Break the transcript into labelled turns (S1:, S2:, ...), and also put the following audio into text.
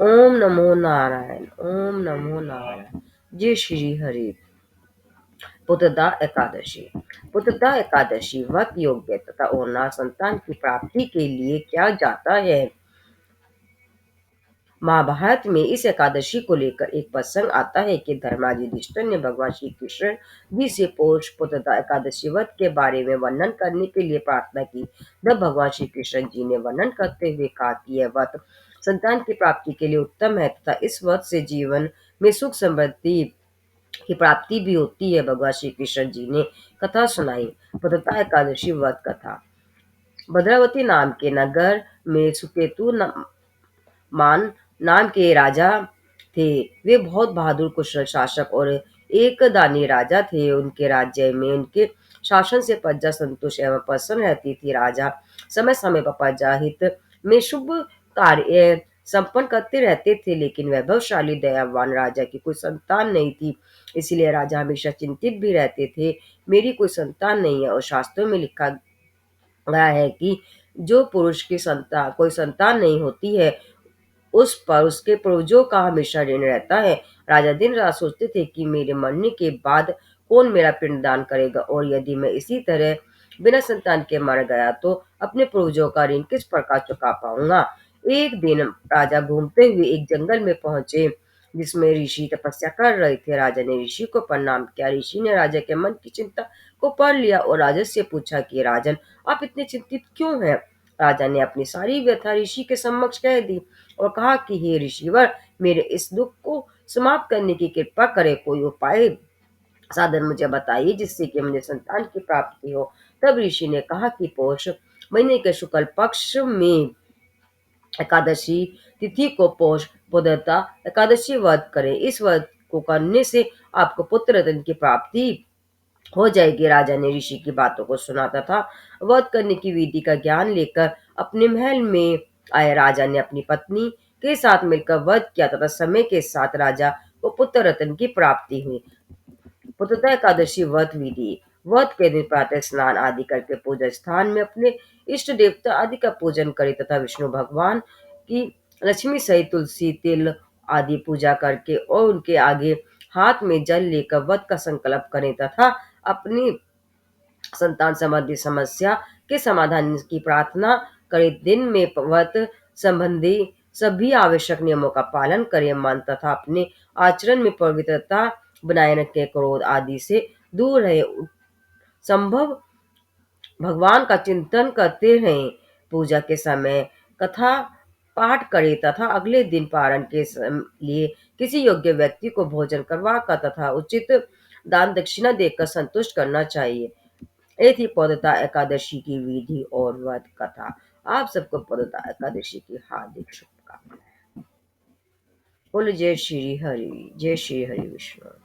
S1: ओम नमो नारायण, ओम नमो नारायण। जय श्री हरि। पुत्रदा एकादशी। पुत्रदा एकादशी व्रत योग्य तथा होना संतान की प्राप्ति के लिए किया जाता है। महाभारत में इस एकादशी को लेकर एक प्रसंग आता है कि धर्माजी युधिष्ठिर ने भगवान श्री कृष्ण जी से पौष पुत्रदा एकादशी व्रत के बारे में वर्णन करने के लिए प्रार्थना की। तब भगवान श्री कृष्ण जी ने वर्णन करते हुए कहा कि यह व्रत संतान की प्राप्ति के लिए उत्तम है तथा इस व्रत से जीवन में सुख समृद्धि की प्राप्ति भी होती है। भगवान श्री कृष्ण जी ने कथा सुनाई। पुत्रदा एकादशी व्रत कथा। भद्रावती नाम के नगर में सुकेतु मान नाम के राजा थे। वे बहुत बहादुर कुशल शासक और एक दानी राजा थे। उनके राज्य में उनके शासन से प्रजा संतुष्ट एवं प्रसन्न रहती थी। राजा समय समय पर प्रजा हित में शुभ कार्य संपन्न करते रहते थे, लेकिन वैभवशाली दयावान राजा की कोई संतान नहीं थी। इसलिए राजा हमेशा चिंतित भी रहते थे, मेरी कोई संतान नहीं है। और शास्त्रों में लिखा गया है कि जो पुरुष की संतान कोई संतान नहीं होती है, उस पर उसके पूर्वजों का हमेशा ऋण रहता है। राजा दिन रात सोचते थे कि मेरे मरने के बाद कौन मेरा पिंडदान करेगा, और यदि मैं इसी तरह बिना संतान के मर गया तो अपने पूर्वजों का ऋण किस प्रकार चुका पाऊंगा। एक दिन राजा घूमते हुए एक जंगल में पहुंचे जिसमें ऋषि तपस्या कर रहे थे। राजा ने ऋषि को प्रणाम किया। ऋषि ने राजा के मन की चिंता को पढ़ लिया और राजा से पूछा कि राजन, आप इतने चिंतित क्यों हैं। राजा ने अपनी सारी व्यथा ऋषि के समक्ष कह दी और कहा कि हे ऋषिवर, मेरे इस दुख को समाप्त करने की कृपा करें। कोई उपाय साधन मुझे बताइए जिससे कि मुझे संतान की प्राप्ति हो। तब ऋषि ने कहा कि पौष महीने के शुक्ल पक्ष में एकादशी तिथि को पौष पुत्रदा एकादशी व्रत करें। इस व्रत को करने से आपको पुत्र रत्न की प्राप्ति हो जाएगी। राजा ने ऋषि की बातों को सुना तथा वध करने की विधि का ज्ञान लेकर अपने महल में आए। राजा ने अपनी पत्नी के साथ मिलकर वध किया तथा समय के साथ राजा को पुत्र रत्न की प्राप्ति हुई। पुत्रदा एकादशी व्रत विधि। व्रत के दिन प्रातः स्नान आदि करके पूजा स्थान में अपने इष्ट देवता आदि का पूजन करें तथा विष्णु भगवान की लक्ष्मी सहित तुलसी तिल आदि पूजा करके और उनके आगे हाथ में जल लेकर व्रत का संकल्प करें तथा अपनी संतान संबंधी समस्या के समाधान की प्रार्थना करें। दिन में व्रत संबंधी सभी आवश्यक नियमों का पालन करें। मन तथा अपने आचरण में पवित्रता बनाए रखें। क्रोध आदि से दूर रहे। संभव भगवान का चिंतन करते रहें। पूजा के समय कथा पाठ करें तथा अगले दिन पारण के लिए किसी योग्य व्यक्ति को भोजन करवाकर तथा उचित दान दक्षिणा देकर संतुष्ट करना चाहिए। ये थी पौधता एकादशी की विधि और व्रत कथा। आप सबको पौधता एकादशी की हार्दिक शुभकामनाएं। बोलो जय श्री हरि, जय श्री हरि विष्णु।